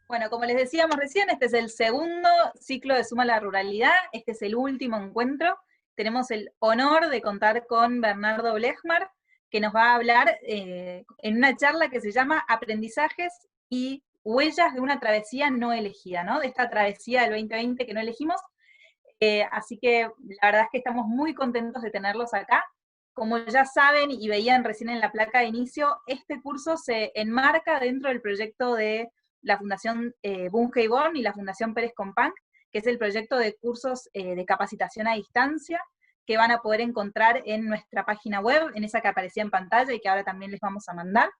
Bueno, como les decíamos recién, este es el segundo ciclo de Suma a la Ruralidad, este es el último encuentro. Tenemos el honor de contar con Bernardo Blechmar, que nos va a hablar en una charla que se llama Aprendizajes y huellas de una travesía no elegida, ¿no? De esta travesía del 2020 que no elegimos. Así que la verdad es que estamos muy contentos de tenerlos acá. Como ya saben y veían recién en la placa de inicio, este curso se enmarca dentro del proyecto de la Fundación Bunge y Born y la Fundación Pérez Companc, que es el proyecto de cursos de capacitación a distancia, que van a poder encontrar en nuestra página web, en esa que aparecía en pantalla y que ahora también les vamos a mandar.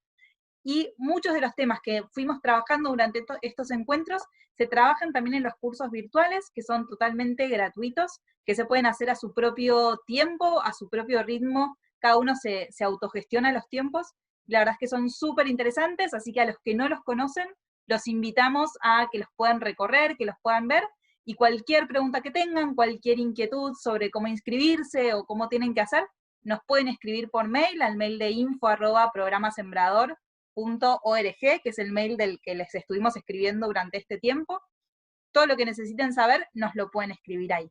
Y muchos de los temas que fuimos trabajando durante estos encuentros se trabajan también en los cursos virtuales, que son totalmente gratuitos, que se pueden hacer a su propio tiempo, a su propio ritmo, cada uno se autogestiona los tiempos. La verdad es que son súper interesantes, así que a los que no los conocen, los invitamos a que los puedan recorrer, que los puedan ver, y cualquier pregunta que tengan, cualquier inquietud sobre cómo inscribirse o cómo tienen que hacer, nos pueden escribir por mail, al mail de info@programasembrador.org, que es el mail del que les estuvimos escribiendo durante este tiempo. Todo lo que necesiten saber, nos lo pueden escribir ahí.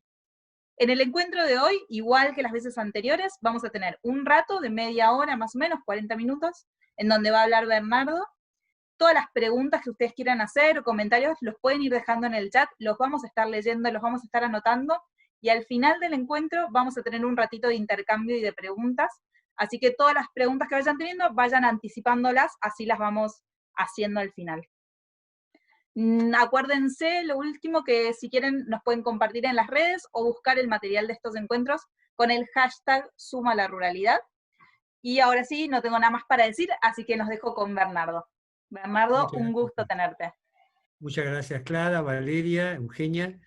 En el encuentro de hoy, igual que las veces anteriores, vamos a tener un rato de media hora, más o menos, 40 minutos, en donde va a hablar Bernardo. Todas las preguntas que ustedes quieran hacer o comentarios los pueden ir dejando en el chat, los vamos a estar leyendo, los vamos a estar anotando, y al final del encuentro vamos a tener un ratito de intercambio y de preguntas, así que todas las preguntas que vayan teniendo, vayan anticipándolas, así las vamos haciendo al final. Acuérdense, lo último, que si quieren nos pueden compartir en las redes o buscar el material de estos encuentros con el hashtag Suma la Ruralidad. Y ahora sí, no tengo nada más para decir, así que nos dejo con Bernardo. Bernardo, Muchas un gusto gracias. tenerte. Muchas gracias, Clara, Valeria, Eugenia.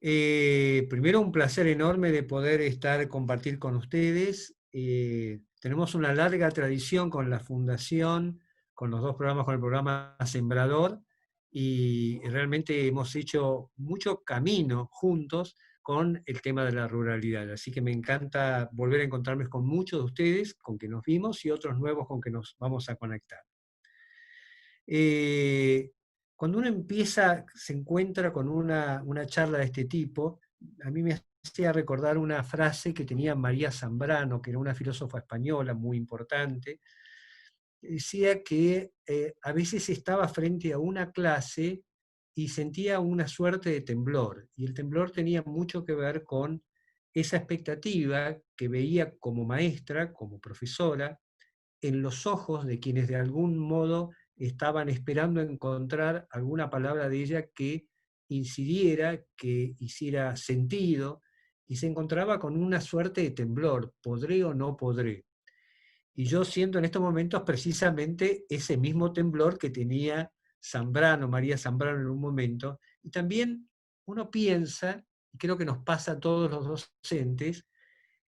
Primero, un placer enorme de poder compartir con ustedes. Tenemos una larga tradición con la Fundación, con los dos programas, con el programa Sembrador, y realmente hemos hecho mucho camino juntos con el tema de la ruralidad. Así que me encanta volver a encontrarme con muchos de ustedes, con que nos vimos, y otros nuevos con que nos vamos a conectar. Eh, Cuando uno se encuentra con una charla de este tipo, a mí me hacía recordar una frase que tenía María Zambrano, que era una filósofa española muy importante, que decía que a veces estaba frente a una clase y sentía una suerte de temblor, y el temblor tenía mucho que ver con esa expectativa que veía como maestra, como profesora, en los ojos de quienes de algún modo estaban esperando encontrar alguna palabra de ella que incidiera, que hiciera sentido, y se encontraba con una suerte de temblor: ¿podré o no podré? Y yo siento en estos momentos precisamente ese mismo temblor que tenía Zambrano, María Zambrano, en un momento. Y también uno piensa, y creo que nos pasa a todos los docentes,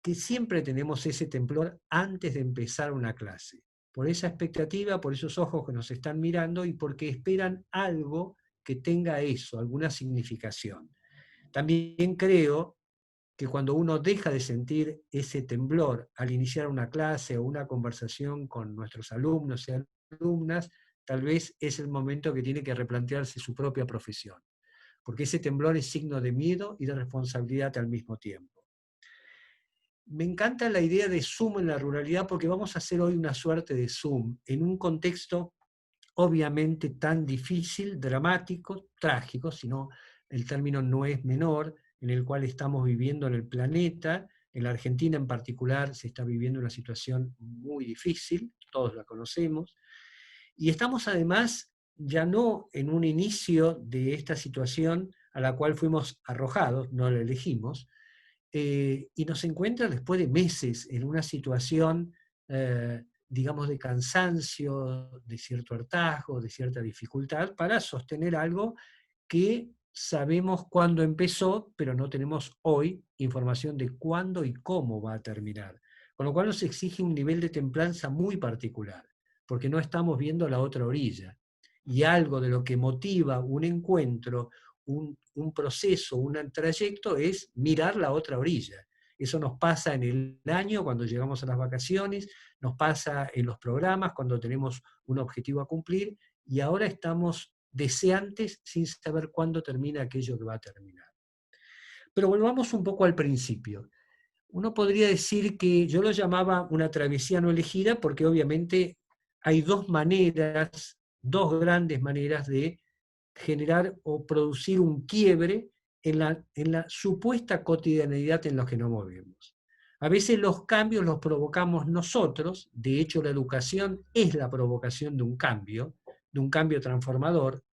que siempre tenemos ese temblor antes de empezar una clase, por esa expectativa, por esos ojos que nos están mirando y porque esperan algo que tenga eso, alguna significación. También creo que cuando uno deja de sentir ese temblor al iniciar una clase o una conversación con nuestros alumnos y alumnas, tal vez es el momento que tiene que replantearse su propia profesión, porque ese temblor es signo de miedo y de responsabilidad al mismo tiempo. Me encanta la idea de Zoom en la ruralidad, porque vamos a hacer hoy una suerte de Zoom en un contexto obviamente tan difícil, dramático, trágico, sino el término no es menor, en el cual estamos viviendo en el planeta. En la Argentina en particular se está viviendo una situación muy difícil, todos la conocemos, y estamos además ya no en un inicio de esta situación a la cual fuimos arrojados, no la elegimos, y nos encuentra después de meses en una situación, digamos, de cansancio, de cierto hartazgo, de cierta dificultad para sostener algo que sabemos cuándo empezó, pero no tenemos hoy información de cuándo y cómo va a terminar. Con lo cual nos exige un nivel de templanza muy particular, porque no estamos viendo la otra orilla. Y algo de lo que motiva un encuentro, un proceso, un trayecto, es mirar la otra orilla. Eso nos pasa en el año cuando llegamos a las vacaciones, nos pasa en los programas cuando tenemos un objetivo a cumplir, y ahora estamos deseantes sin saber cuándo termina aquello que va a terminar. Pero volvamos un poco al principio. Uno podría decir que yo lo llamaba una travesía no elegida porque obviamente hay dos maneras, dos grandes maneras de generar o producir un quiebre en la supuesta cotidianeidad en la que nos movemos. A veces los cambios los provocamos nosotros, de hecho la educación es la provocación de un cambio transformador,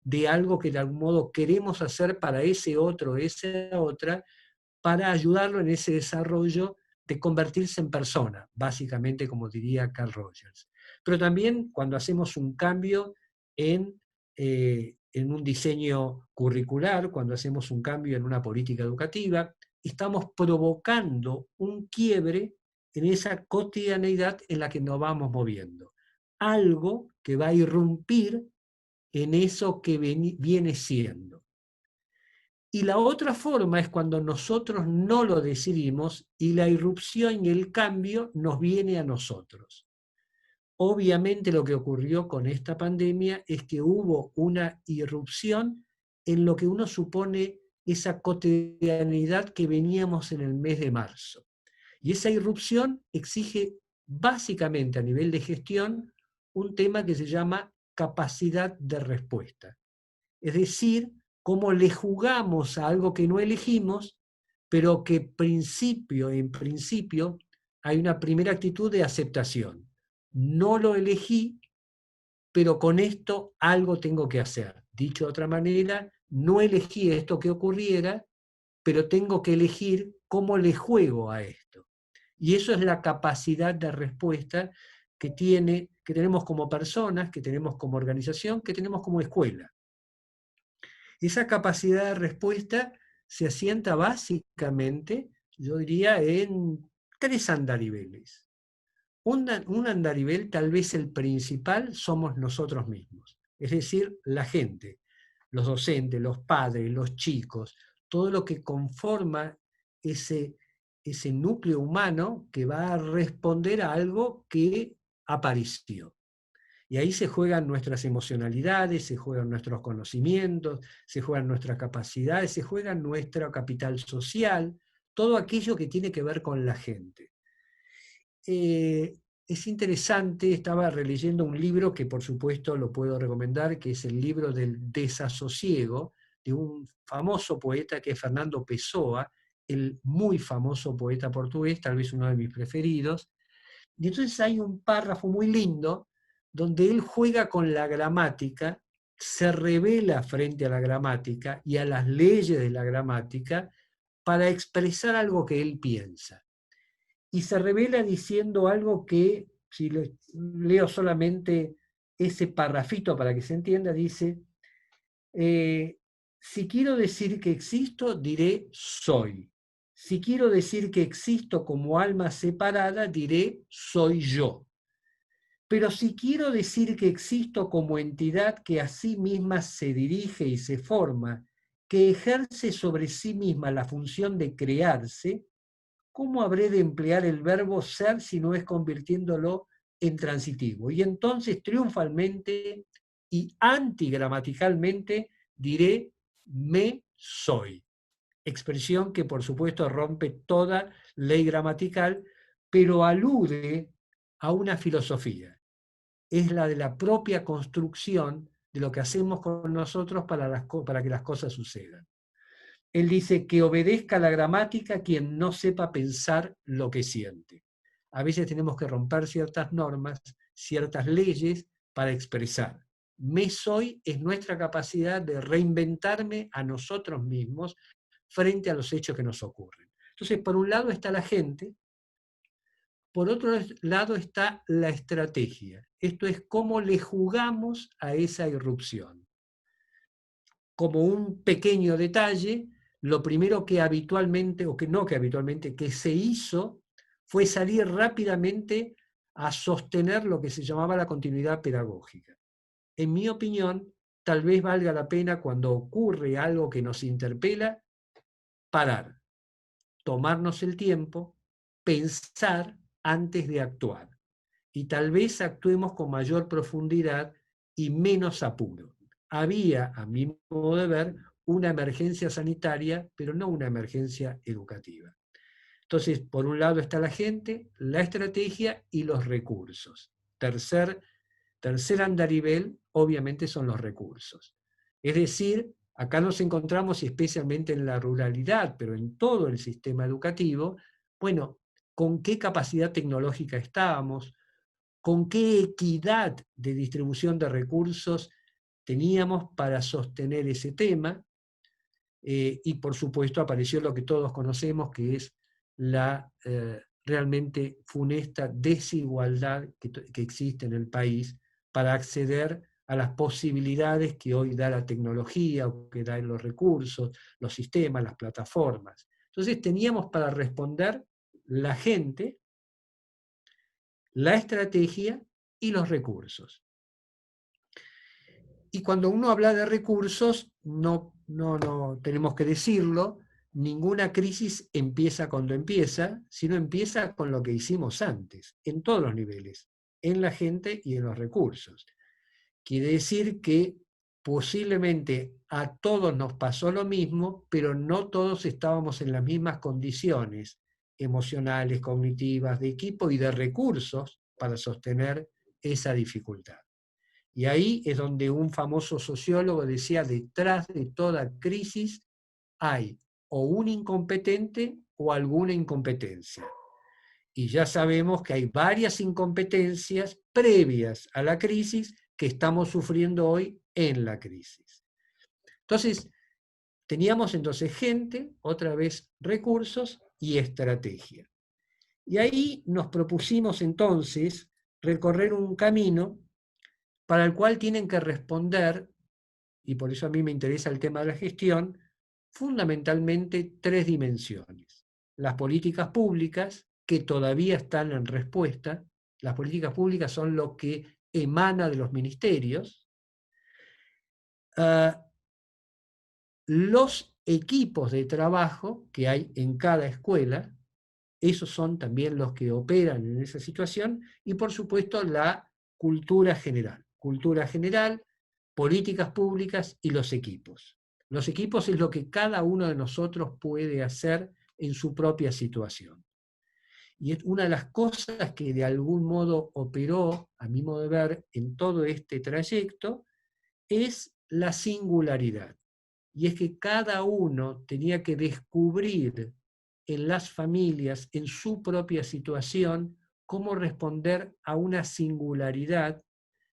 de algo que de algún modo queremos hacer para ese otro, esa otra, para ayudarlo en ese desarrollo de convertirse en persona, básicamente como diría Carl Rogers. Pero también cuando hacemos un cambio en un diseño curricular, cuando hacemos un cambio en una política educativa, estamos provocando un quiebre en esa cotidianeidad en la que nos vamos moviendo. Algo que va a irrumpir en eso que viene siendo. Y la otra forma es cuando nosotros no lo decidimos y la irrupción y el cambio nos viene a nosotros. Obviamente lo que ocurrió con esta pandemia es que hubo una irrupción en lo que uno supone esa cotidianidad que veníamos en el mes de marzo. Y esa irrupción exige básicamente a nivel de gestión un tema que se llama capacidad de respuesta. Es decir, cómo le jugamos a algo que no elegimos, pero que en principio hay una primera actitud de aceptación. No lo elegí, pero con esto algo tengo que hacer. Dicho de otra manera, no elegí esto que ocurriera, pero tengo que elegir cómo le juego a esto. Y eso es la capacidad de respuesta que tenemos como personas, que tenemos como organización, que tenemos como escuela. Esa capacidad de respuesta se asienta básicamente, yo diría, en tres andariveles. Un andarivel, tal vez el principal, somos nosotros mismos, es decir, la gente, los docentes, los padres, los chicos, todo lo que conforma ese núcleo humano que va a responder a algo que apareció. Y ahí se juegan nuestras emocionalidades, se juegan nuestros conocimientos, se juegan nuestras capacidades, se juega nuestro capital social, todo aquello que tiene que ver con la gente. Es interesante, estaba releyendo un libro que por supuesto lo puedo recomendar, que es el libro del desasosiego, de un famoso poeta que es Fernando Pessoa, el muy famoso poeta portugués, tal vez uno de mis preferidos. Y entonces hay un párrafo muy lindo donde él juega con la gramática, se revela frente a la gramática y a las leyes de la gramática para expresar algo que él piensa. Y se revela diciendo algo que, si leo solamente ese parrafito para que se entienda, dice, si quiero decir que existo, diré soy. Si quiero decir que existo como alma separada, diré soy yo. Pero si quiero decir que existo como entidad que a sí misma se dirige y se forma, que ejerce sobre sí misma la función de crearse, ¿cómo habré de emplear el verbo ser si no es convirtiéndolo en transitivo? Y entonces triunfalmente y antigramaticalmente diré me soy. Expresión que por supuesto rompe toda ley gramatical, pero alude a una filosofía. Es la de la propia construcción de lo que hacemos con nosotros para que las cosas sucedan. Él dice que obedezca la gramática quien no sepa pensar lo que siente. A veces tenemos que romper ciertas normas, ciertas leyes para expresar. Me soy es nuestra capacidad de reinventarme a nosotros mismos frente a los hechos que nos ocurren. Entonces, por un lado está la gente, por otro lado está la estrategia. Esto es cómo le jugamos a esa irrupción. Como un pequeño detalle, lo primero que habitualmente, o que no que habitualmente, que se hizo fue salir rápidamente a sostener lo que se llamaba la continuidad pedagógica. En mi opinión, tal vez valga la pena cuando ocurre algo que nos interpela, parar, tomarnos el tiempo, pensar antes de actuar. Y tal vez actuemos con mayor profundidad y menos apuro. había, a mi modo de ver, una emergencia sanitaria, pero no una emergencia educativa. Entonces, por un lado está la gente, la estrategia y los recursos. Tercer andarivel, obviamente, son los recursos. Es decir, acá nos encontramos, y especialmente en la ruralidad, pero en todo el sistema educativo, bueno, con qué capacidad tecnológica estábamos, con qué equidad de distribución de recursos teníamos para sostener ese tema, y por supuesto apareció lo que todos conocemos, que es la realmente funesta desigualdad que existe en el país para acceder a las posibilidades que hoy da la tecnología, o que dan los recursos, los sistemas, las plataformas. Entonces teníamos para responder la gente, la estrategia y los recursos. Y cuando uno habla de recursos, no tenemos que decirlo, ninguna crisis empieza cuando empieza, sino empieza con lo que hicimos antes, en todos los niveles, en la gente y en los recursos. Quiere decir que posiblemente a todos nos pasó lo mismo, pero no todos estábamos en las mismas condiciones emocionales, cognitivas, de equipo y de recursos para sostener esa dificultad. Y ahí es donde un famoso sociólogo decía, detrás de toda crisis hay o un incompetente o alguna incompetencia. Y ya sabemos que hay varias incompetencias previas a la crisis que estamos sufriendo hoy en la crisis. Entonces, teníamos entonces gente, otra vez recursos y estrategia. Y ahí nos propusimos entonces recorrer un camino para el cual tienen que responder, y por eso a mí me interesa el tema de la gestión, fundamentalmente tres dimensiones. Las políticas públicas, que todavía están en respuesta. Las políticas públicas son lo que emana de los ministerios. Los equipos de trabajo que hay en cada escuela, esos son también los que operan en esa situación, y por supuesto la cultura general. Cultura general, políticas públicas y los equipos. Los equipos es lo que cada uno de nosotros puede hacer en su propia situación. Y es una de las cosas que de algún modo operó, a mi modo de ver, en todo este trayecto, es la singularidad. Y es que cada uno tenía que descubrir en las familias, en su propia situación, cómo responder a una singularidad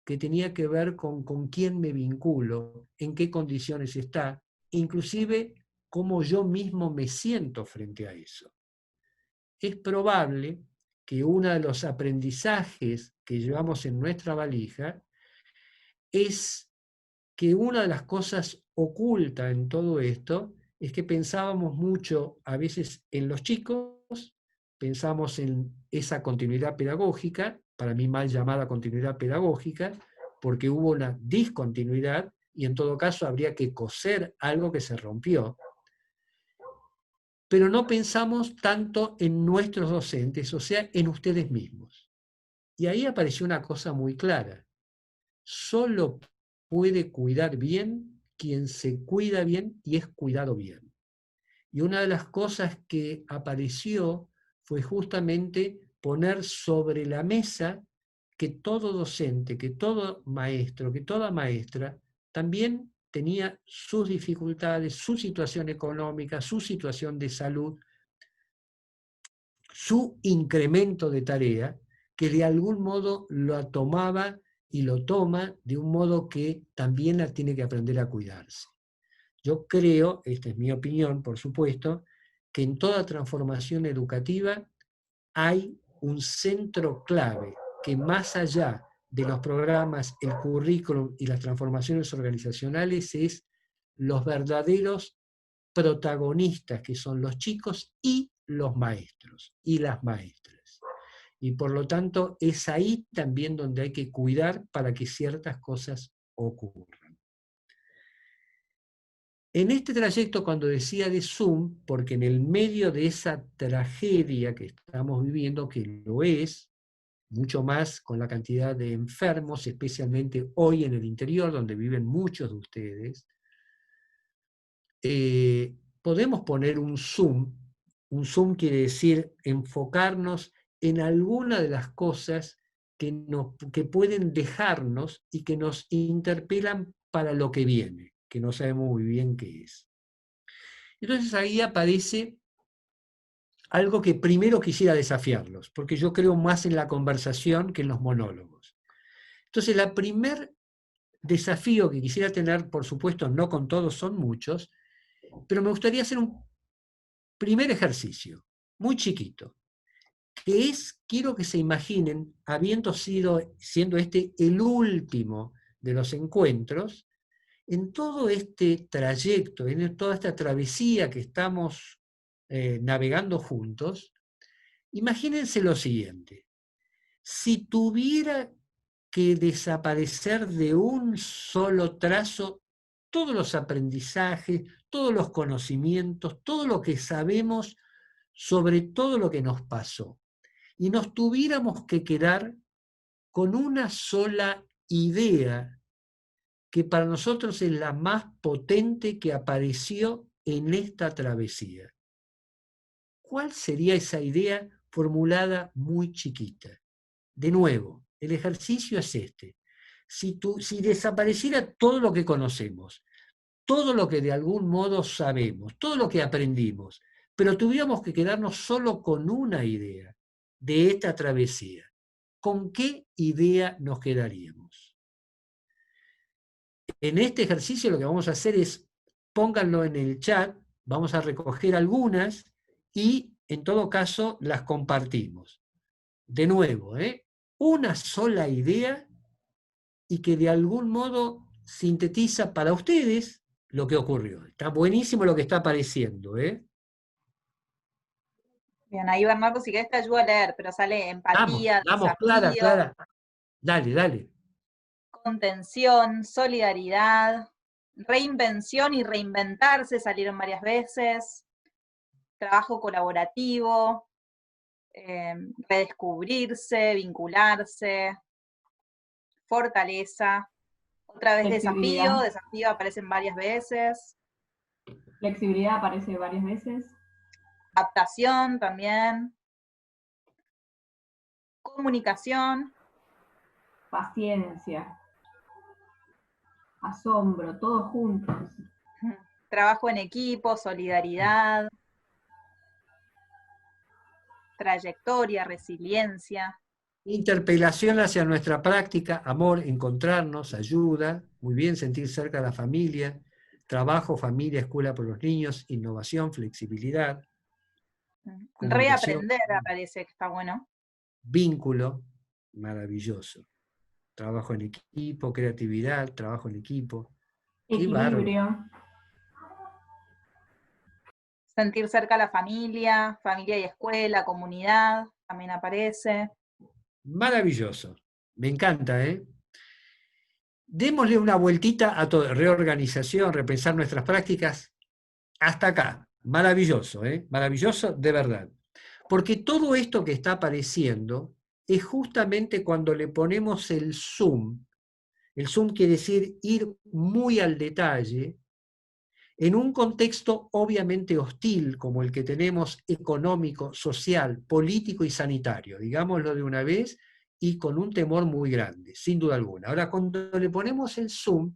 que tenía que ver con quién me vinculo, en qué condiciones está, inclusive cómo yo mismo me siento frente a eso. Es probable que uno de los aprendizajes que llevamos en nuestra valija es que una de las cosas ocultas en todo esto es que pensábamos mucho a veces en los chicos, pensamos en esa continuidad pedagógica, para mí mal llamada continuidad pedagógica, porque hubo una discontinuidad y en todo caso habría que coser algo que se rompió. Pero no pensamos tanto en nuestros docentes, o sea, en ustedes mismos. Y ahí apareció una cosa muy clara. Solo puede cuidar bien quien se cuida bien y es cuidado bien. Y una de las cosas que apareció fue justamente poner sobre la mesa que todo docente, que todo maestro, que toda maestra también tenía sus dificultades, su situación económica, su situación de salud, su incremento de tarea, que de algún modo lo tomaba y lo toma de un modo que también la tiene que aprender a cuidarse. Yo creo, esta es mi opinión, por supuesto, que en toda transformación educativa hay un centro clave que más allá de los programas, el currículum y las transformaciones organizacionales es los verdaderos protagonistas que son los chicos y los maestros y las maestras. Y por lo tanto es ahí también donde hay que cuidar para que ciertas cosas ocurran. En este trayecto, cuando decía de Zoom, porque en el medio de esa tragedia que estamos viviendo, que lo es, mucho más con la cantidad de enfermos, especialmente hoy en el interior, donde viven muchos de ustedes. Podemos poner un zoom quiere decir enfocarnos en alguna de las cosas que pueden dejarnos y que nos interpelan para lo que viene, que no sabemos muy bien qué es. Entonces ahí aparece algo que primero quisiera desafiarlos, porque yo creo más en la conversación que en los monólogos. Entonces, el primer desafío que quisiera tener, por supuesto, no con todos, son muchos, pero me gustaría hacer un primer ejercicio, muy chiquito, que es, quiero que se imaginen, siendo este el último de los encuentros, en todo este trayecto, en toda esta travesía que estamos navegando juntos, imagínense lo siguiente: si tuviera que desaparecer de un solo trazo todos los aprendizajes, todos los conocimientos, todo lo que sabemos sobre todo lo que nos pasó, y nos tuviéramos que quedar con una sola idea que para nosotros es la más potente que apareció en esta travesía. ¿Cuál sería esa idea formulada muy chiquita? De nuevo, el ejercicio es este. Si desapareciera todo lo que conocemos, todo lo que de algún modo sabemos, todo lo que aprendimos, pero tuviéramos que quedarnos solo con una idea de esta travesía, ¿con qué idea nos quedaríamos? En este ejercicio lo que vamos a hacer es, pónganlo en el chat, vamos a recoger algunas y en todo caso las compartimos. De nuevo, una sola idea y que de algún modo sintetiza para ustedes lo que ocurrió. Está buenísimo lo que está apareciendo, ¿eh? Bien, ahí Bernardo, si querés te ayudo a leer, pero sale empatía, Vamos, Clara, desafío, Clara. Dale. contención, solidaridad, reinvención y reinventarse, salieron varias veces, trabajo colaborativo, redescubrirse, vincularse, fortaleza, otra vez desafío aparecen varias veces. Flexibilidad aparece varias veces. Adaptación también. Comunicación. Paciencia. Asombro, todos juntos. Trabajo en equipo, solidaridad. Trayectoria, resiliencia. Interpelación hacia nuestra práctica, amor, encontrarnos, ayuda, muy bien, sentir cerca a la familia, trabajo, familia, escuela por los niños, innovación, flexibilidad. Reaprender aparece que está bueno. Vínculo, maravilloso. Trabajo en equipo, creatividad, trabajo en equipo. Equilibrio. Sentir cerca a la familia, familia y escuela, comunidad, también aparece. Maravilloso. Me encanta, ¿eh? Démosle una vueltita a todo, reorganización, repensar nuestras prácticas. Hasta acá. Maravilloso, ¿eh? Maravilloso de verdad. Porque todo esto que está apareciendo es justamente cuando le ponemos el zoom. El zoom quiere decir ir muy al detalle, en un contexto obviamente hostil como el que tenemos económico, social, político y sanitario, digámoslo de una vez, y con un temor muy grande, sin duda alguna. Ahora, cuando le ponemos el zoom,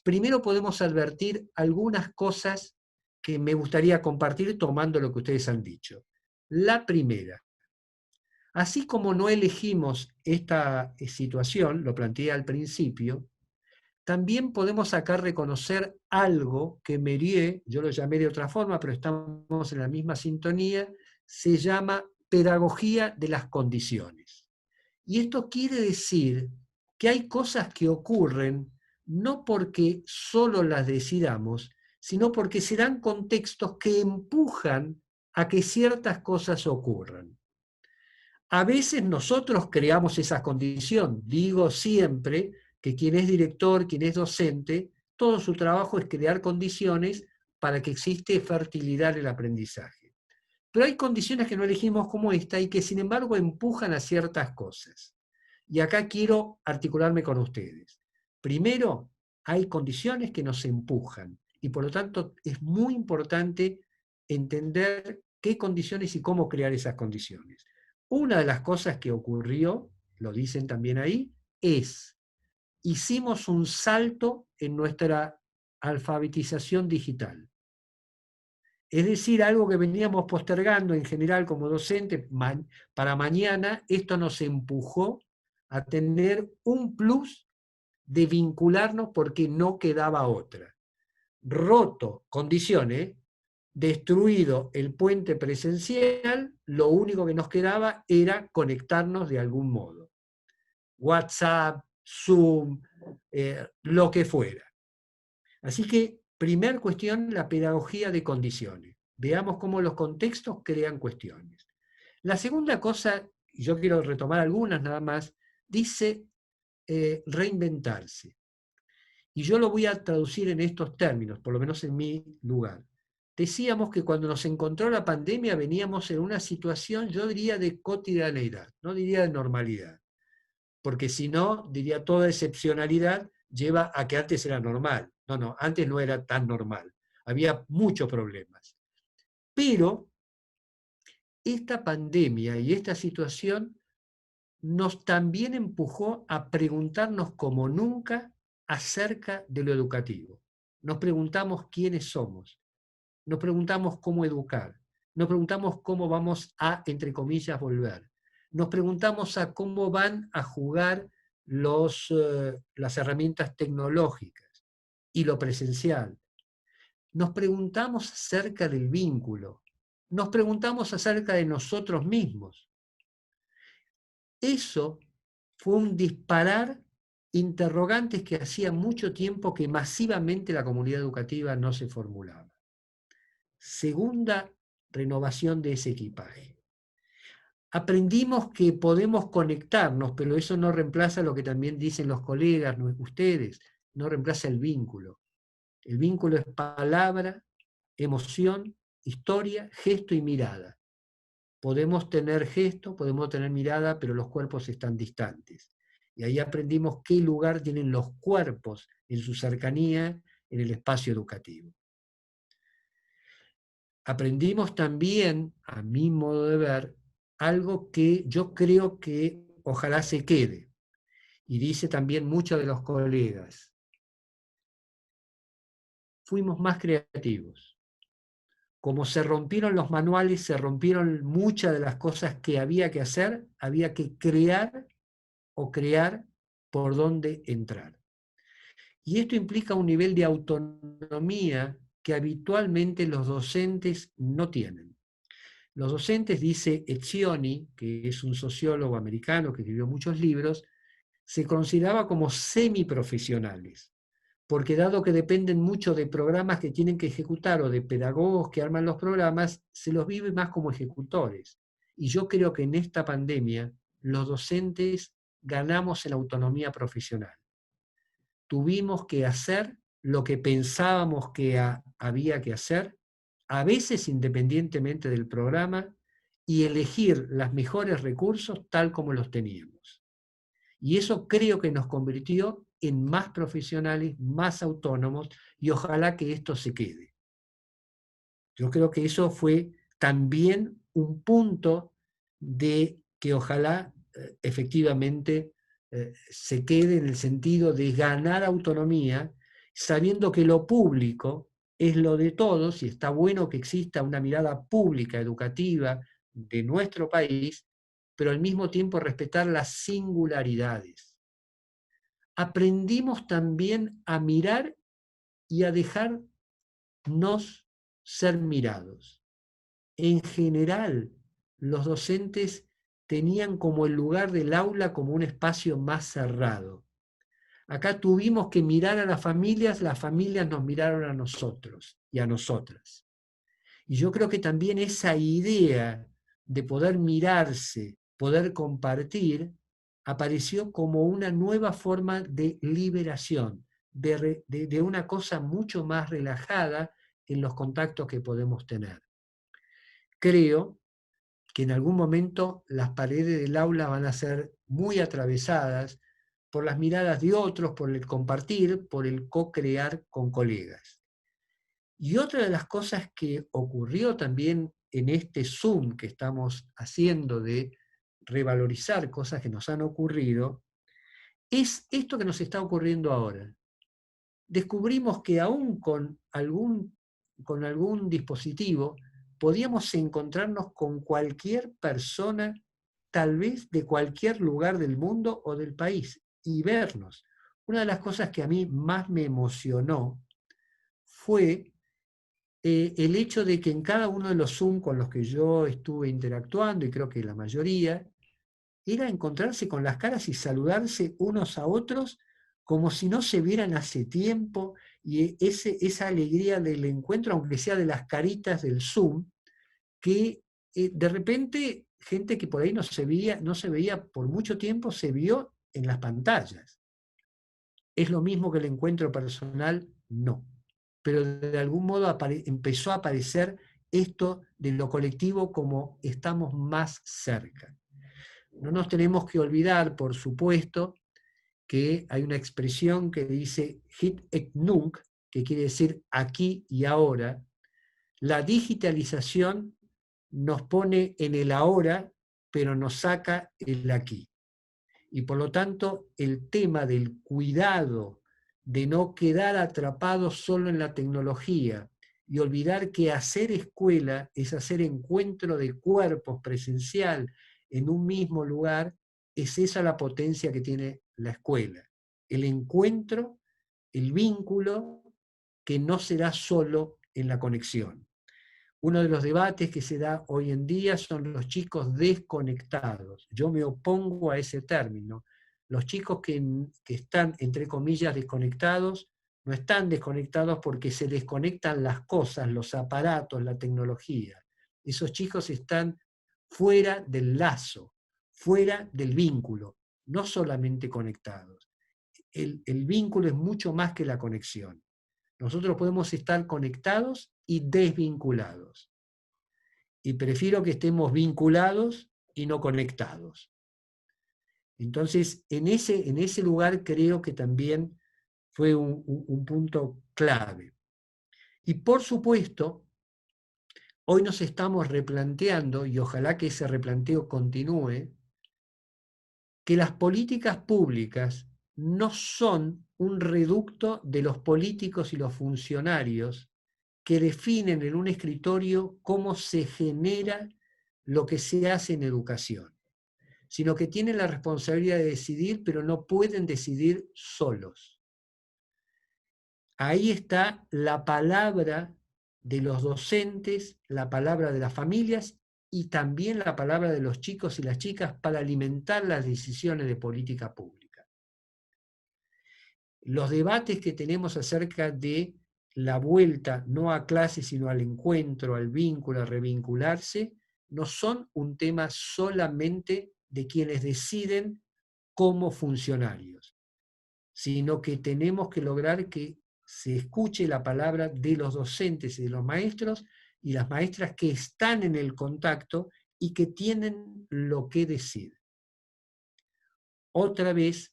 primero podemos advertir algunas cosas que me gustaría compartir tomando lo que ustedes han dicho. La primera, así como no elegimos esta situación, lo planteé al principio, también podemos acá reconocer algo que Mérieux, yo lo llamé de otra forma, pero estamos en la misma sintonía, se llama pedagogía de las condiciones. Y esto quiere decir que hay cosas que ocurren no porque solo las decidamos, sino porque se dan contextos que empujan a que ciertas cosas ocurran. A veces nosotros creamos esa condición, digo siempre, que quien es director, quien es docente, todo su trabajo es crear condiciones para que existe fertilidad en el aprendizaje. Pero hay condiciones que no elegimos como esta y que sin embargo empujan a ciertas cosas. Y acá quiero articularme con ustedes. Primero, hay condiciones que nos empujan y por lo tanto es muy importante entender qué condiciones y cómo crear esas condiciones. Una de las cosas que ocurrió, lo dicen también ahí, es hicimos un salto en nuestra alfabetización digital. Es decir, algo que veníamos postergando en general como docente para mañana, esto nos empujó a tener un plus de vincularnos porque no quedaba otra. Roto condiciones, destruido el puente presencial, lo único que nos quedaba era conectarnos de algún modo. WhatsApp, Zoom, lo que fuera. Así que, primer cuestión, la pedagogía de condiciones. Veamos cómo los contextos crean cuestiones. La segunda cosa, y yo quiero retomar algunas nada más, dice reinventarse. Y yo lo voy a traducir en estos términos, por lo menos en mi lugar. Decíamos que cuando nos encontró la pandemia veníamos en una situación, yo diría, de cotidianeidad, no diría de normalidad, porque si no, diría toda excepcionalidad lleva a que antes era normal. No, antes no era tan normal, había muchos problemas. Pero esta pandemia y esta situación nos también empujó a preguntarnos como nunca acerca de lo educativo. Nos preguntamos quiénes somos, nos preguntamos cómo educar, nos preguntamos cómo vamos a, entre comillas, volver. Nos preguntamos a cómo van a jugar las herramientas tecnológicas y lo presencial. Nos preguntamos acerca del vínculo, nos preguntamos acerca de nosotros mismos. Eso fue un disparar interrogantes que hacía mucho tiempo que masivamente la comunidad educativa no se formulaba. Segunda renovación de ese equipaje. Aprendimos que podemos conectarnos, pero eso no reemplaza lo que también dicen los colegas, ustedes, no reemplaza el vínculo. El vínculo es palabra, emoción, historia, gesto y mirada. Podemos tener gesto, podemos tener mirada, pero los cuerpos están distantes. Y ahí aprendimos qué lugar tienen los cuerpos en su cercanía en el espacio educativo. Aprendimos también, a mi modo de ver, algo que yo creo que ojalá se quede. Y dice también muchos de los colegas. Fuimos más creativos. Como se rompieron los manuales, se rompieron muchas de las cosas que había que hacer, había que crear o crear por dónde entrar. Y esto implica un nivel de autonomía que habitualmente los docentes no tienen. Los docentes, dice Etzioni, que es un sociólogo americano que escribió muchos libros, se consideraba como semiprofesionales, porque dado que dependen mucho de programas que tienen que ejecutar o de pedagogos que arman los programas, se los vive más como ejecutores. Y yo creo que en esta pandemia los docentes ganamos en autonomía profesional. Tuvimos que hacer lo que pensábamos que había que hacer, a veces independientemente del programa, y elegir los mejores recursos tal como los teníamos. Y eso creo que nos convirtió en más profesionales, más autónomos, y ojalá que esto se quede. Yo creo que eso fue también un punto de que ojalá efectivamente se quede en el sentido de ganar autonomía, sabiendo que lo público es lo de todos y está bueno que exista una mirada pública, educativa de nuestro país, pero al mismo tiempo respetar las singularidades. Aprendimos también a mirar y a dejarnos ser mirados. En general, los docentes tenían como el lugar del aula como un espacio más cerrado. Acá tuvimos que mirar a las familias nos miraron a nosotros y a nosotras. Y yo creo que también esa idea de poder mirarse, poder compartir, apareció como una nueva forma de liberación, de una cosa mucho más relajada en los contactos que podemos tener. creo que en algún momento las paredes del aula van a ser muy atravesadas por las miradas de otros, por el compartir, por el co-crear con colegas. Y otra de las cosas que ocurrió también en este Zoom que estamos haciendo de revalorizar cosas que nos han ocurrido, es esto que nos está ocurriendo ahora. Descubrimos que aún con algún dispositivo podíamos encontrarnos con cualquier persona, tal vez de cualquier lugar del mundo o del país, y vernos. Una de las cosas que a mí más me emocionó fue el hecho de que en cada uno de los Zoom con los que yo estuve interactuando, y creo que la mayoría, era encontrarse con las caras y saludarse unos a otros como si no se vieran hace tiempo, y esa alegría del encuentro, aunque sea de las caritas del Zoom, que de repente gente que por ahí no se veía por mucho tiempo, se vio en las pantallas. ¿Es lo mismo que el encuentro personal? No. Pero de algún modo empezó a aparecer esto de lo colectivo como estamos más cerca. No nos tenemos que olvidar, por supuesto, que hay una expresión que dice hit et nunc, que quiere decir aquí y ahora. La digitalización nos pone en el ahora, pero nos saca el aquí. Y por lo tanto, el tema del cuidado de no quedar atrapados solo en la tecnología y olvidar que hacer escuela es hacer encuentro de cuerpos presencial en un mismo lugar, es esa la potencia que tiene la escuela. El encuentro, el vínculo, que no será solo en la conexión. Uno de los debates que se da hoy en día son los chicos desconectados. Yo me opongo a ese término. Los chicos que están, entre comillas, desconectados, no están desconectados porque se desconectan las cosas, los aparatos, la tecnología. Esos chicos están fuera del lazo, fuera del vínculo, no solamente conectados. El vínculo es mucho más que la conexión. Nosotros podemos estar conectados y desvinculados. Y prefiero que estemos vinculados y no conectados. Entonces, en ese lugar creo que también fue un punto clave. Y por supuesto, hoy nos estamos replanteando, y ojalá que ese replanteo continúe, que las políticas públicas no son un reducto de los políticos y los funcionarios que definen en un escritorio cómo se genera lo que se hace en educación, sino que tienen la responsabilidad de decidir, pero no pueden decidir solos. Ahí está la palabra de los docentes, la palabra de las familias y también la palabra de los chicos y las chicas para alimentar las decisiones de política pública. Los debates que tenemos acerca de la vuelta no a clase, sino al encuentro, al vínculo, a revincularse, no son un tema solamente de quienes deciden como funcionarios, sino que tenemos que lograr que se escuche la palabra de los docentes y de los maestros y las maestras que están en el contacto y que tienen lo que decir. Otra vez,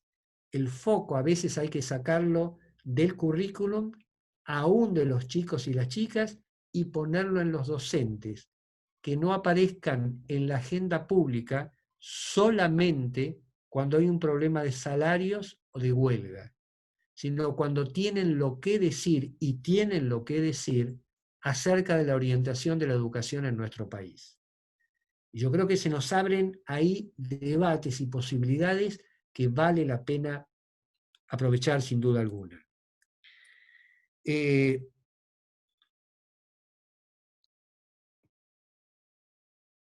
el foco a veces hay que sacarlo del currículum, aún de los chicos y las chicas, y ponerlo en los docentes, que no aparezcan en la agenda pública solamente cuando hay un problema de salarios o de huelga, sino cuando tienen lo que decir y tienen lo que decir acerca de la orientación de la educación en nuestro país. Y yo creo que se nos abren ahí debates y posibilidades que vale la pena aprovechar sin duda alguna.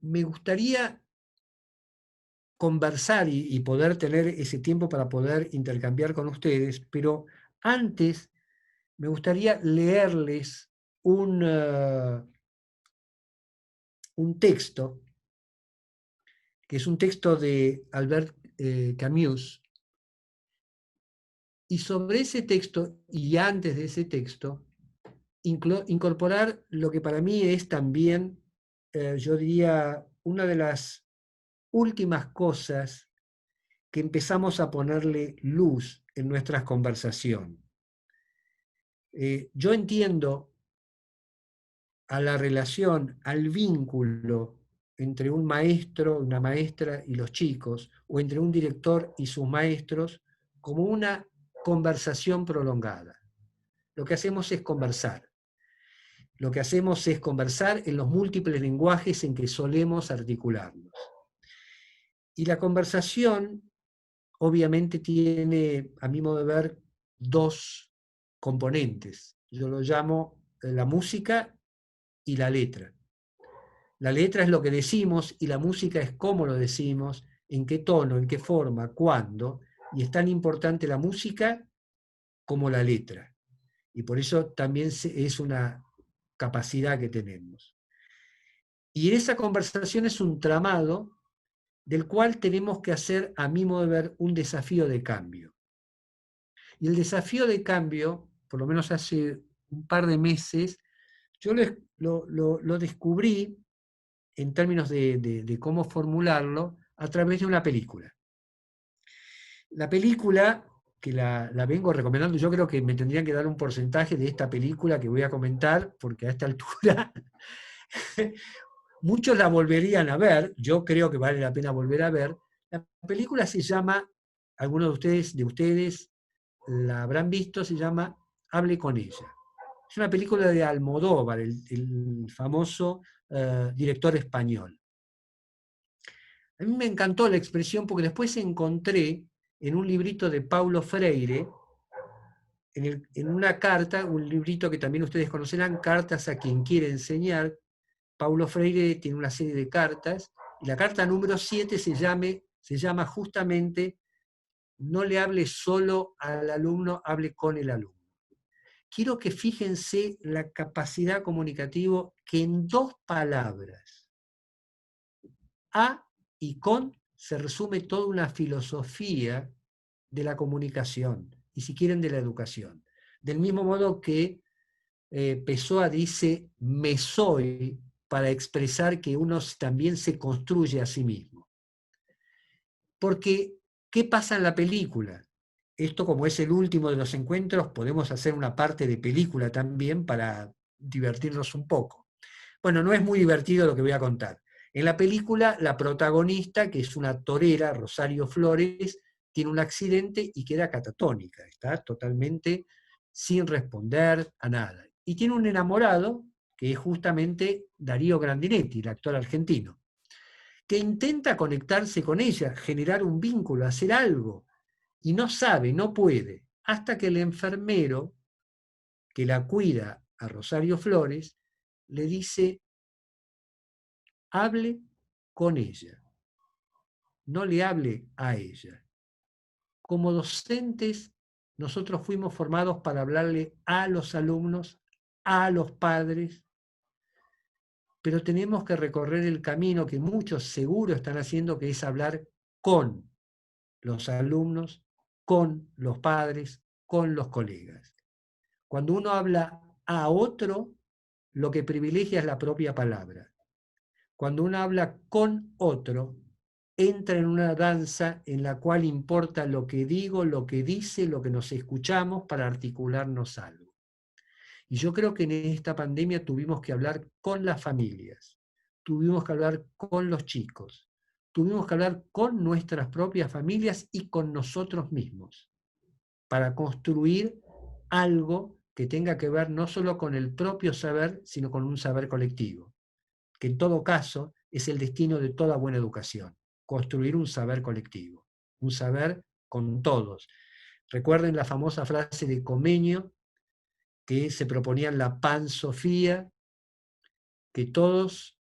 Me gustaría conversar y poder tener ese tiempo para poder intercambiar con ustedes, pero antes me gustaría leerles un texto, que es un texto de Albert Camus, y sobre ese texto, y antes de ese texto, incorporar lo que para mí es también yo diría, una de las últimas cosas que empezamos a ponerle luz en nuestras conversaciones. Yo entiendo a la relación, al vínculo entre un maestro, una maestra y los chicos, o entre un director y sus maestros, como una conversación prolongada. Lo que hacemos es conversar. Lo que hacemos es conversar en los múltiples lenguajes en que solemos articularnos. Y la conversación, obviamente, tiene, a mi modo de ver, dos componentes. Yo lo llamo la música y la letra. La letra es lo que decimos y la música es cómo lo decimos, en qué tono, en qué forma, cuándo. Y es tan importante la música como la letra. Y por eso también es una capacidad que tenemos. Y esa conversación es un tramado del cual tenemos que hacer, a mi modo de ver, un desafío de cambio. Y el desafío de cambio, por lo menos hace un par de meses, yo lo descubrí en términos de cómo formularlo a través de una película. La película, que la vengo recomendando, yo creo que me tendrían que dar un porcentaje de esta película que voy a comentar, porque a esta altura muchos la volverían a ver, yo creo que vale la pena volver a ver. La película se llama, algunos de ustedes la habrán visto, se llama Hable con ella. Es una película de Almodóvar, el famoso director español. A mí me encantó la expresión porque después encontré en un librito de Paulo Freire, en una carta, un librito que también ustedes conocerán, Cartas a quien quiere enseñar. Paulo Freire tiene una serie de cartas, y la carta número 7 se llama justamente No le hable solo al alumno, hable con el alumno. Quiero que fíjense la capacidad comunicativa que en dos palabras, a y con, se resume toda una filosofía de la comunicación, y si quieren de la educación. Del mismo modo que Pessoa dice me soy para expresar que uno también se construye a sí mismo. Porque, ¿qué pasa en la película? Esto, como es el último de los encuentros, podemos hacer una parte de película también para divertirnos un poco. Bueno, no es muy divertido lo que voy a contar. En la película, la protagonista, que es una torera, Rosario Flores, tiene un accidente y queda catatónica, está totalmente sin responder a nada. Y tiene un enamorado, que es justamente Darío Grandinetti, el actor argentino, que intenta conectarse con ella, generar un vínculo, hacer algo, y no sabe, no puede, hasta que el enfermero que la cuida a Rosario Flores le dice: hable con ella, no le hable a ella. Como docentes, nosotros fuimos formados para hablarle a los alumnos, a los padres, pero tenemos que recorrer el camino que muchos seguro están haciendo, que es hablar con los alumnos, con los padres, con los colegas. Cuando uno habla a otro, lo que privilegia es la propia palabra. Cuando uno habla con otro, entra en una danza en la cual importa lo que digo, lo que dice, lo que nos escuchamos para articularnos algo. Y yo creo que en esta pandemia tuvimos que hablar con las familias, tuvimos que hablar con los chicos, tuvimos que hablar con nuestras propias familias y con nosotros mismos, para construir algo que tenga que ver no solo con el propio saber, sino con un saber colectivo, que en todo caso es el destino de toda buena educación, construir un saber colectivo, un saber con todos. Recuerden la famosa frase de Comenio, que se proponía en la Pansofía, que todos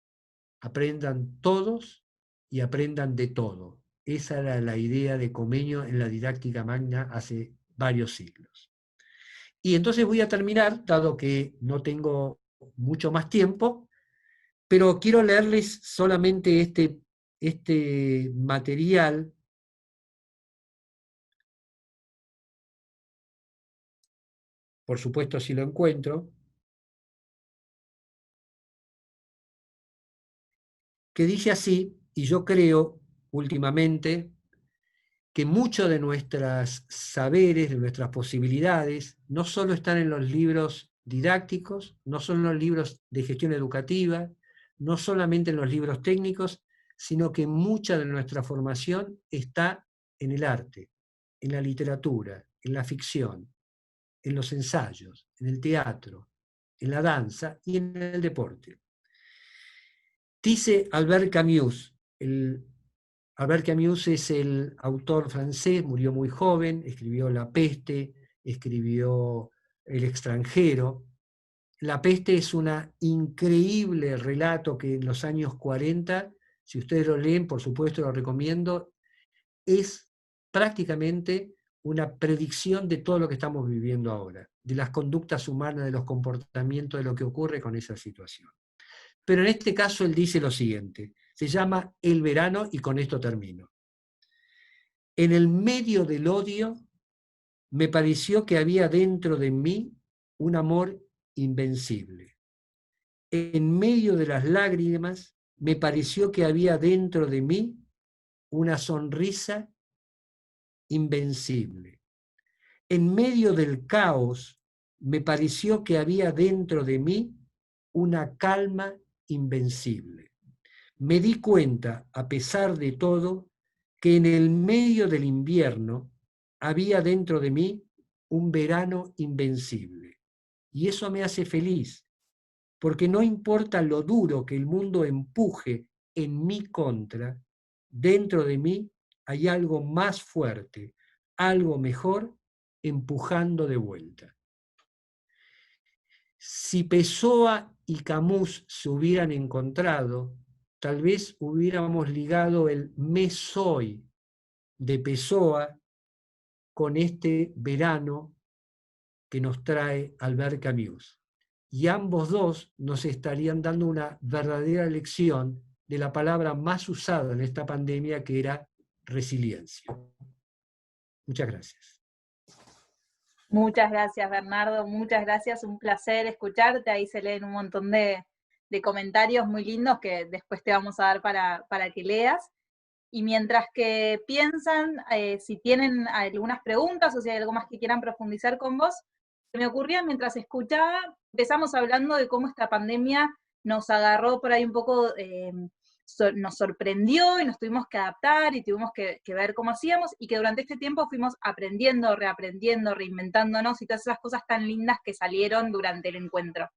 aprendan todos y aprendan de todo. Esa era la idea de Comenio en la didáctica magna hace varios siglos. Y entonces voy a terminar, dado que no tengo mucho más tiempo, pero quiero leerles solamente este material. Por supuesto, si lo encuentro. que dice así, y yo creo últimamente que muchos de nuestros saberes, de nuestras posibilidades, no solo están en los libros didácticos, no solo en los libros de gestión educativa, no solamente en los libros técnicos, sino que mucha de nuestra formación está en el arte, en la literatura, en la ficción, en los ensayos, en el teatro, en la danza y en el deporte. Dice Albert Camus, Albert Camus es el autor francés, murió muy joven, escribió La peste, escribió El extranjero. La peste es un increíble relato que en los años 40, si ustedes lo leen, por supuesto lo recomiendo, es prácticamente una predicción de todo lo que estamos viviendo ahora, de las conductas humanas, de los comportamientos, de lo que ocurre con esa situación. Pero en este caso él dice lo siguiente, se llama El verano y con esto termino. En el medio del odio me pareció que había dentro de mí un amor invencible. En medio de las lágrimas me pareció que había dentro de mí una sonrisa invencible. En medio del caos me pareció que había dentro de mí una calma invencible. Me di cuenta, a pesar de todo, que en el medio del invierno había dentro de mí un verano invencible. Y eso me hace feliz, porque no importa lo duro que el mundo empuje en mi contra, dentro de mí hay algo más fuerte, algo mejor, empujando de vuelta. Si Pessoa y Camus se hubieran encontrado, tal vez hubiéramos ligado el me soy de Pessoa con este verano que nos trae Albert Camus. Y ambos dos nos estarían dando una verdadera lección de la palabra más usada en esta pandemia, que era resiliencia. Muchas gracias. Muchas gracias, Bernardo, muchas gracias, un placer escucharte, ahí se leen un montón de comentarios muy lindos que después te vamos a dar para que leas. Y mientras que piensan, si tienen algunas preguntas o si hay algo más que quieran profundizar con vos, se me ocurría mientras escuchaba, empezamos hablando de cómo esta pandemia nos agarró por ahí un poco, nos sorprendió y nos tuvimos que adaptar y tuvimos que ver cómo hacíamos, y que durante este tiempo fuimos aprendiendo, reaprendiendo, reinventándonos y todas esas cosas tan lindas que salieron durante el encuentro.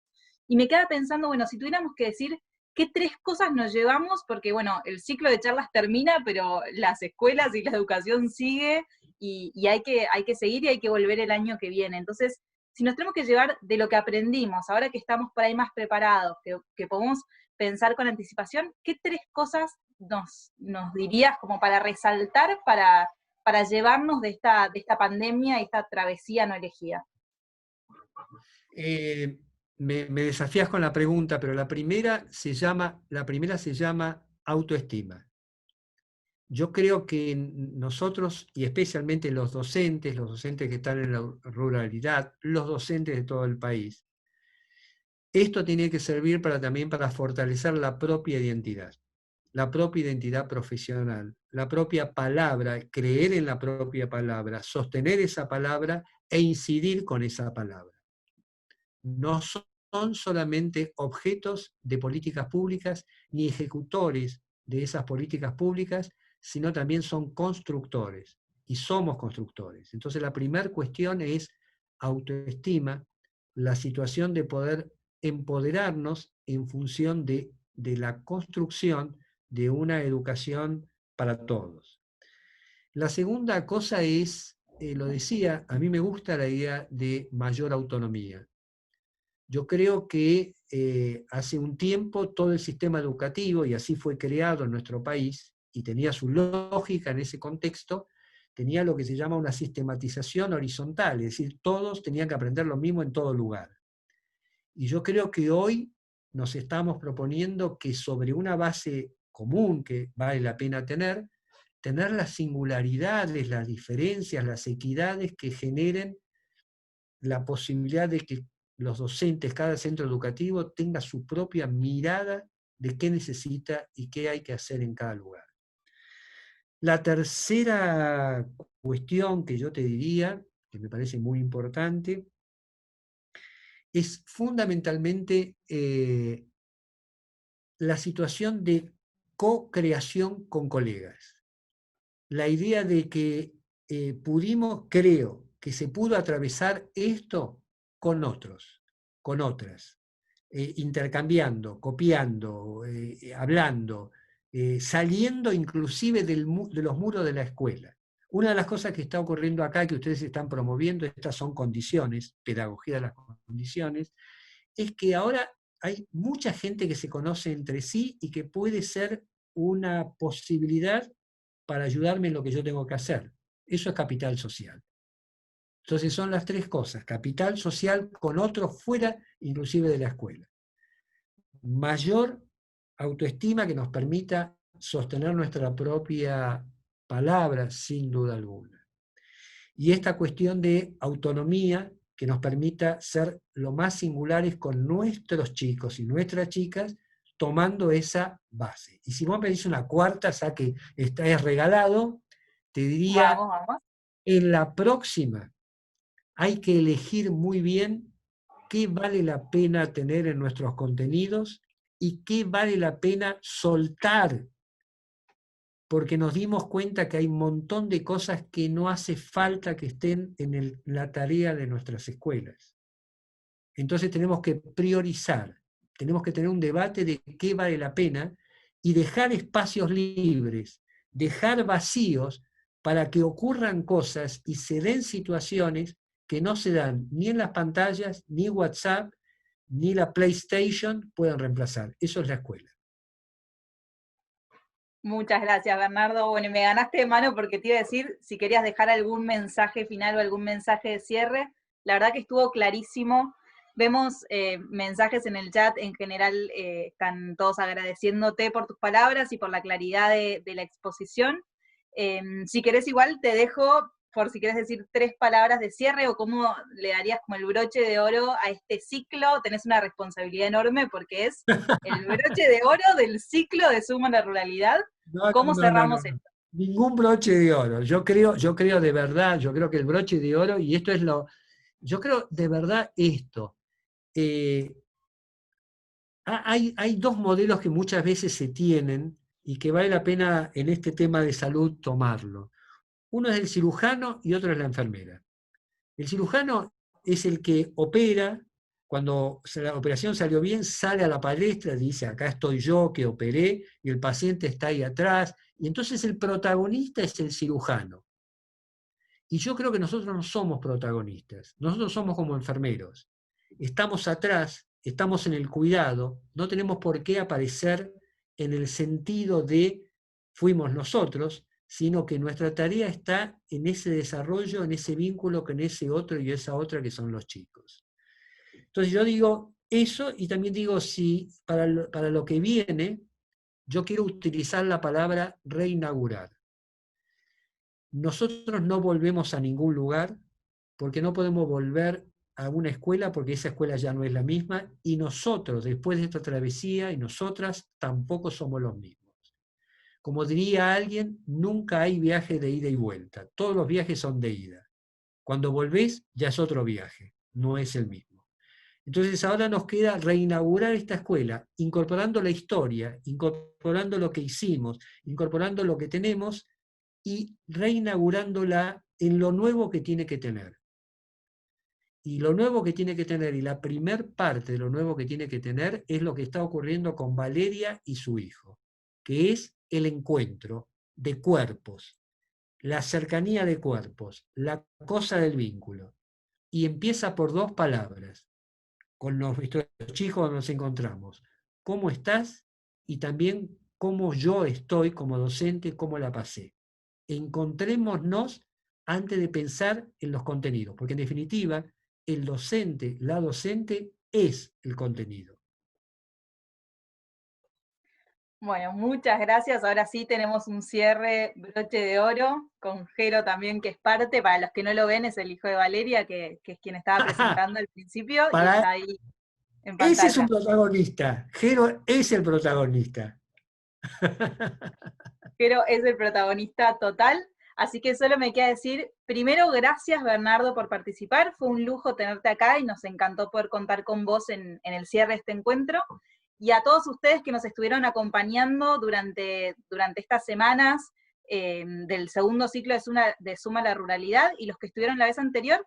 Y me queda pensando, bueno, si tuviéramos que decir qué 3 cosas nos llevamos, porque bueno, el ciclo de charlas termina, pero las escuelas y la educación sigue, y hay que seguir y hay que volver el año que viene. Entonces, si nos tenemos que llevar de lo que aprendimos, ahora que estamos por ahí más preparados, que podemos pensar con anticipación, ¿qué 3 cosas nos dirías como para resaltar, para llevarnos de esta pandemia y esta travesía no elegida? Me desafías con la pregunta, pero la primera se llama autoestima. Yo creo que nosotros, y especialmente los docentes que están en la ruralidad, los docentes de todo el país, esto tiene que servir también para fortalecer la propia identidad profesional, la propia palabra, creer en la propia palabra, sostener esa palabra e incidir con esa palabra. No son solamente objetos de políticas públicas ni ejecutores de esas políticas públicas, sino también son constructores, y somos constructores. Entonces la primera cuestión es autoestima, la situación de poder empoderarnos en función de la construcción de una educación para todos. La segunda cosa es, lo decía, a mí me gusta la idea de mayor autonomía. Yo creo que hace un tiempo todo el sistema educativo, y así fue creado en nuestro país, y tenía su lógica en ese contexto, tenía lo que se llama una sistematización horizontal, es decir, todos tenían que aprender lo mismo en todo lugar. Y yo creo que hoy nos estamos proponiendo que sobre una base común que vale la pena tener las singularidades, las diferencias, las equidades que generen la posibilidad de que los docentes, cada centro educativo, tenga su propia mirada de qué necesita y qué hay que hacer en cada lugar. La tercera cuestión que yo te diría, que me parece muy importante, es fundamentalmente la situación de co-creación con colegas. La idea de que creo que se pudo atravesar esto con otros, con otras, intercambiando, copiando, hablando, saliendo inclusive de los muros de la escuela. Una de las cosas que está ocurriendo acá, que ustedes están promoviendo, estas son condiciones, pedagogía de las condiciones, es que ahora hay mucha gente que se conoce entre sí y que puede ser una posibilidad para ayudarme en lo que yo tengo que hacer. Eso es capital social. Entonces son las tres cosas: capital social con otros fuera, inclusive de la escuela. Mayor autoestima que nos permita sostener nuestra propia palabra, sin duda alguna. Y esta cuestión de autonomía que nos permita ser lo más singulares con nuestros chicos y nuestras chicas, tomando esa base. Y si vos me dices una cuarta, ya que es regalado, te diría, Vamos. en la próxima hay que elegir muy bien qué vale la pena tener en nuestros contenidos y qué vale la pena soltar, porque nos dimos cuenta que hay un montón de cosas que no hace falta que estén en la tarea de nuestras escuelas. Entonces tenemos que priorizar, tenemos que tener un debate de qué vale la pena y dejar espacios libres, dejar vacíos para que ocurran cosas y se den situaciones que no se dan ni en las pantallas, ni WhatsApp, ni la PlayStation pueden reemplazar. Eso es la escuela. Muchas gracias, Bernardo. Bueno, me ganaste de mano porque te iba a decir si querías dejar algún mensaje final o algún mensaje de cierre. La verdad que estuvo clarísimo. Vemos mensajes en el chat, en general están todos agradeciéndote por tus palabras y por la claridad de la exposición. Si querés igual te dejo, por si querés decir 3 palabras de cierre o cómo le darías como el broche de oro a este ciclo. Tenés una responsabilidad enorme porque es el broche de oro del ciclo de Suma la Ruralidad. ¿Cómo cerramos esto? Ningún broche de oro. Yo creo de verdad, yo creo que el broche de oro, y esto es yo creo de verdad esto. Hay dos modelos que muchas veces se tienen y que vale la pena en este tema de salud tomarlo. Uno es el cirujano y otro es la enfermera. El cirujano es el que opera, cuando la operación salió bien, sale a la palestra, dice, acá estoy yo que operé, y el paciente está ahí atrás, y entonces el protagonista es el cirujano. Y yo creo que nosotros no somos protagonistas, nosotros somos como enfermeros. Estamos atrás, estamos en el cuidado, no tenemos por qué aparecer en el sentido de fuimos nosotros, sino que nuestra tarea está en ese desarrollo, en ese vínculo con ese otro y esa otra que son los chicos. Entonces yo digo eso, y también digo, si para lo que viene, yo quiero utilizar la palabra reinaugurar. Nosotros no volvemos a ningún lugar, porque no podemos volver a una escuela, porque esa escuela ya no es la misma, y nosotros, después de esta travesía, y nosotras tampoco somos los mismos. Como diría alguien, nunca hay viaje de ida y vuelta, todos los viajes son de ida. Cuando volvés, ya es otro viaje, no es el mismo. Entonces ahora nos queda reinaugurar esta escuela, incorporando la historia, incorporando lo que hicimos, incorporando lo que tenemos, y reinaugurándola en lo nuevo que tiene que tener. Y lo nuevo que tiene que tener, y la primer parte de lo nuevo que tiene que tener, es lo que está ocurriendo con Valeria y su hijo, que es el encuentro de cuerpos, la cercanía de cuerpos, la cosa del vínculo. Y empieza por 2 palabras. Con nuestros chicos nos encontramos. ¿Cómo estás? Y también cómo yo estoy como docente, cómo la pasé. Encontrémonos antes de pensar en los contenidos, porque en definitiva, el docente, la docente es el contenido. Bueno, muchas gracias. Ahora sí tenemos un cierre broche de oro, con Jero también, que es parte. Para los que no lo ven, es el hijo de Valeria, que es quien estaba presentando al principio, y está ahí en pantalla. Ese es un protagonista. Jero es el protagonista. Jero es el protagonista total, así que solo me queda decir, primero, gracias Bernardo por participar, fue un lujo tenerte acá y nos encantó poder contar con vos en el cierre de este encuentro, y a todos ustedes que nos estuvieron acompañando durante estas semanas del segundo ciclo de Suma la Ruralidad, y los que estuvieron la vez anterior.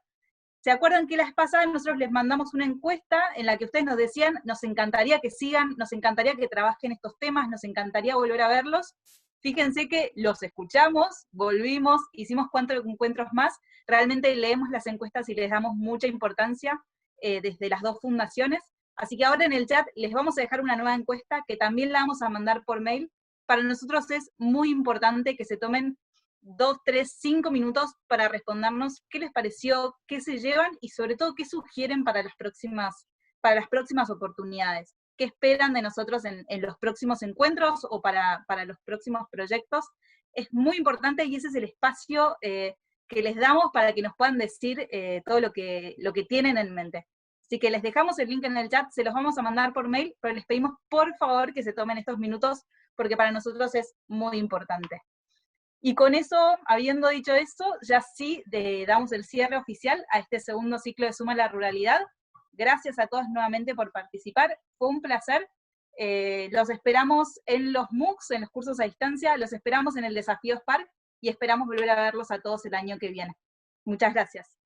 ¿Se acuerdan que la vez pasada nosotros les mandamos una encuesta en la que ustedes nos decían, nos encantaría que sigan, nos encantaría que trabajen estos temas, nos encantaría volver a verlos? Fíjense que los escuchamos, volvimos, hicimos 4 encuentros más, realmente leemos las encuestas y les damos mucha importancia desde las 2 fundaciones, así que ahora en el chat les vamos a dejar una nueva encuesta que también la vamos a mandar por mail. Para nosotros es muy importante que se tomen 2, 3, 5 minutos para respondernos qué les pareció, qué se llevan y sobre todo qué sugieren para las próximas oportunidades, qué esperan de nosotros en los próximos encuentros o para los próximos proyectos. Es muy importante y ese es el espacio que les damos para que nos puedan decir todo lo que tienen en mente. Así que les dejamos el link en el chat, se los vamos a mandar por mail, pero les pedimos por favor que se tomen estos minutos porque para nosotros es muy importante. Y con eso, habiendo dicho eso, ya sí damos el cierre oficial a este segundo ciclo de Suma la Ruralidad. Gracias a todos nuevamente por participar, fue un placer. Los esperamos en los MOOCs, en los cursos a distancia, los esperamos en el Desafío Spark y esperamos volver a verlos a todos el año que viene. Muchas gracias.